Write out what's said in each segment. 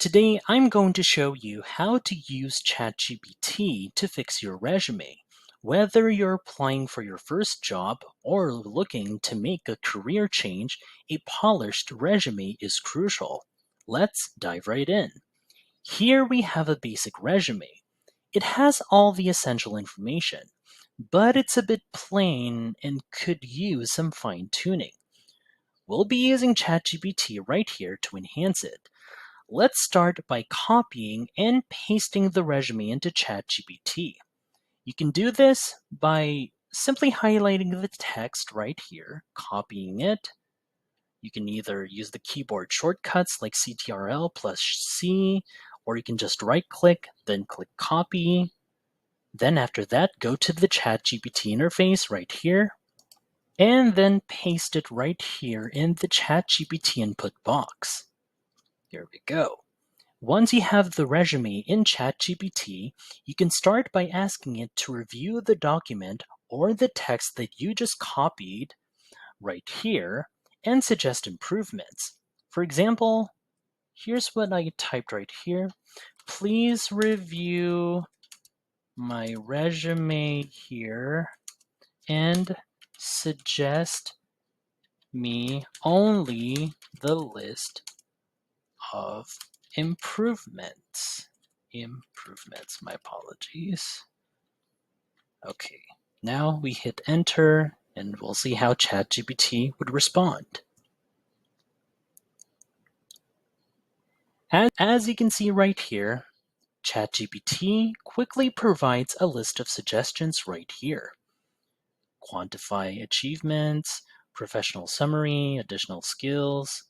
Today I'm going to show you how to use ChatGPT to fix your resume. Whether you're applying for your first job or looking to make a career change, a polished resume is crucial. Let's dive right in. Here we have a basic resume. It has all the essential information, but it's a bit plain and could use some fine-tuning. We'll be using ChatGPT right here to enhance it. Let's start by copying and pasting the resume into ChatGPT. You can do this by simply highlighting the text right here, copying it. You can either use the keyboard shortcuts like Ctrl plus C, or you can just right-click, then click copy. Then after that, go to the ChatGPT interface right here, and then paste it right here in the ChatGPT input box. There we go. Once you have the resume in ChatGPT, you can start by asking it to review the document or the text that you just copied right here and suggest improvements. For example, here's what I typed right here. Please review my resume here and suggest me only the list of improvements. My apologies. Okay, now we hit enter and we'll see how ChatGPT would respond. As you can see right here, ChatGPT quickly provides a list of suggestions right here. Quantify achievements, professional summary, additional skills.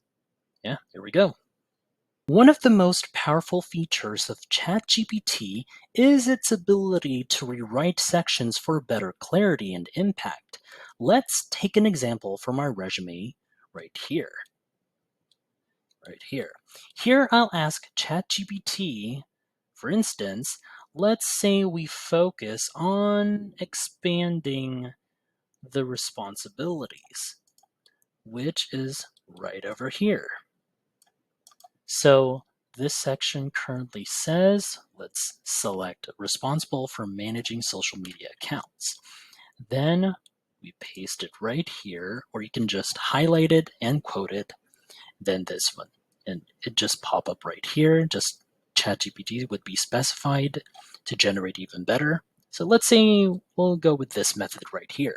Yeah, there we go. One of the most powerful features of ChatGPT is its ability to rewrite sections for better clarity and impact. Let's take an example from our resume right here. Here I'll ask ChatGPT, for instance, let's say we focus on expanding the responsibilities, which is right over here. So this section currently says, let's select responsible for managing social media accounts. Then we paste it right here, or you can just highlight it and quote it, then this one. And it just pop up right here, just ChatGPT would be specified to generate even better. So let's say we'll go with this method right here.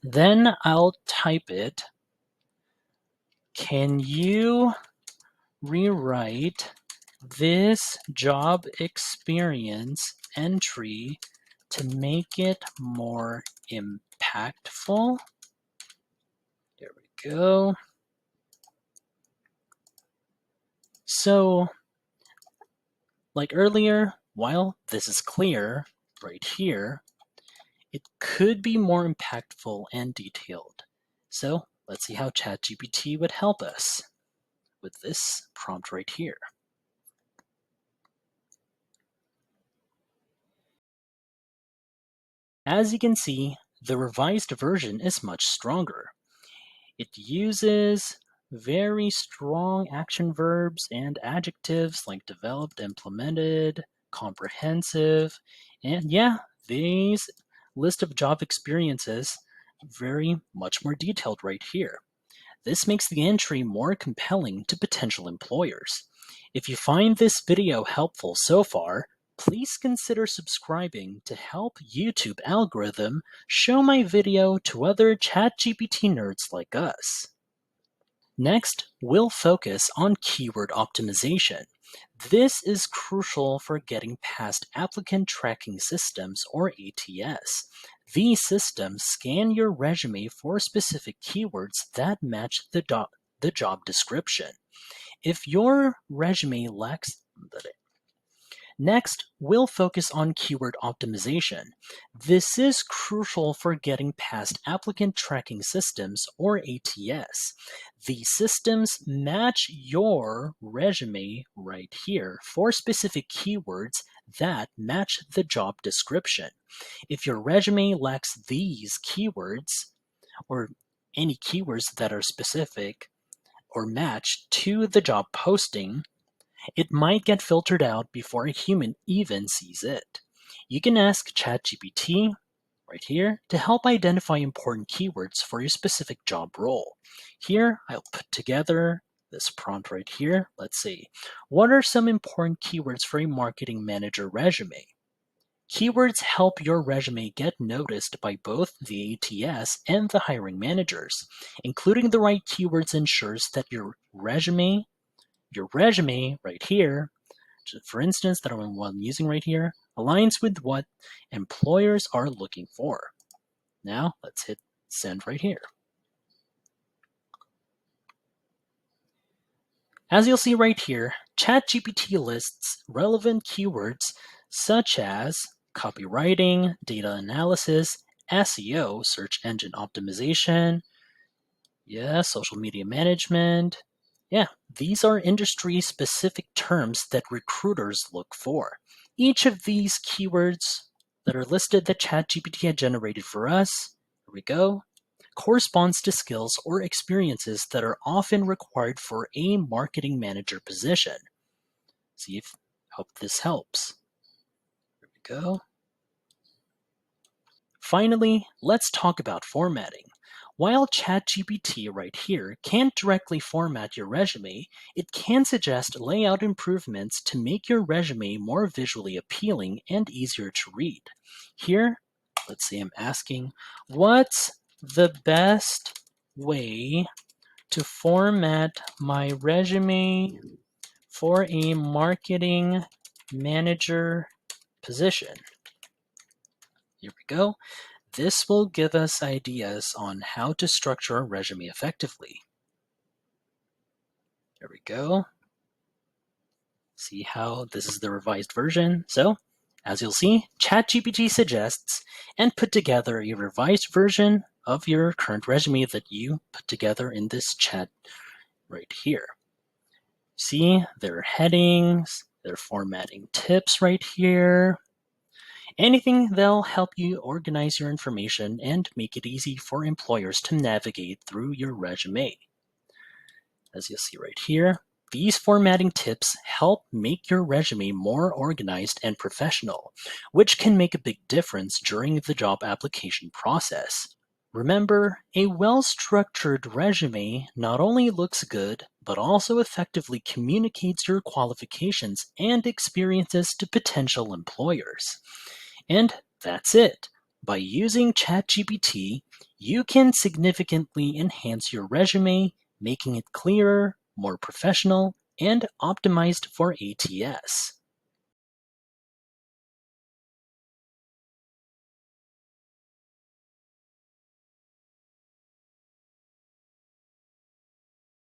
Then I'll type it, can you rewrite this job experience entry to make it more impactful? There we go. So, like earlier, while this is clear right here, it could be more impactful and detailed. So let's see how ChatGPT would help us with this prompt right here. As you can see, the revised version is much stronger. It uses very strong action verbs and adjectives like developed, implemented, comprehensive, and yeah, these list of job experiences very much more detailed right here. This makes the entry more compelling to potential employers. If you find this video helpful so far, please consider subscribing to help YouTube algorithm show my video to other ChatGPT nerds like us. Next, we'll focus on keyword optimization. This is crucial for getting past applicant tracking systems or ATS. These systems scan your resume for specific keywords that match the job description. If your resume lacks Next, we'll focus on keyword optimization. This is crucial for getting past applicant tracking systems or ATS. These systems match your resume right here for specific keywords that match the job description. If your resume lacks these keywords, or any keywords that are specific or match to the job posting, It might get filtered out before a human even sees it. You can ask ChatGPT right here to help identify important keywords for your specific job role. Here, I'll put together this prompt right here. Let's see. What are some important keywords for a marketing manager resume? Keywords help your resume get noticed by both the ATS and the hiring managers. Including the right keywords ensures that your resume right here, for instance, that I'm using right here, aligns with what employers are looking for. Now let's hit send right here. As you'll see right here, ChatGPT lists relevant keywords such as copywriting, data analysis, SEO, search engine optimization, social media management. These are industry specific terms that recruiters look for. Each of these keywords that are listed that ChatGPT had generated for us, here we go, corresponds to skills or experiences that are often required for a marketing manager position. See if hope this helps. Here we go. Finally, let's talk about formatting. While ChatGPT right here can't directly format your resume, it can suggest layout improvements to make your resume more visually appealing and easier to read. Here, let's say I'm asking, what's the best way to format my resume for a marketing manager position? Here we go. This will give us ideas on how to structure a resume effectively. There we go. See how this is the revised version. So, as you'll see, ChatGPT suggests and put together a revised version of your current resume that you put together in this chat right here. See, their headings, their formatting tips right here. Anything that'll help you organize your information and make it easy for employers to navigate through your resume. As you'll see right here, these formatting tips help make your resume more organized and professional, which can make a big difference during the job application process. Remember, a well-structured resume not only looks good, but also effectively communicates your qualifications and experiences to potential employers. And that's it. By using ChatGPT, you can significantly enhance your resume, making it clearer, more professional, and optimized for ATS.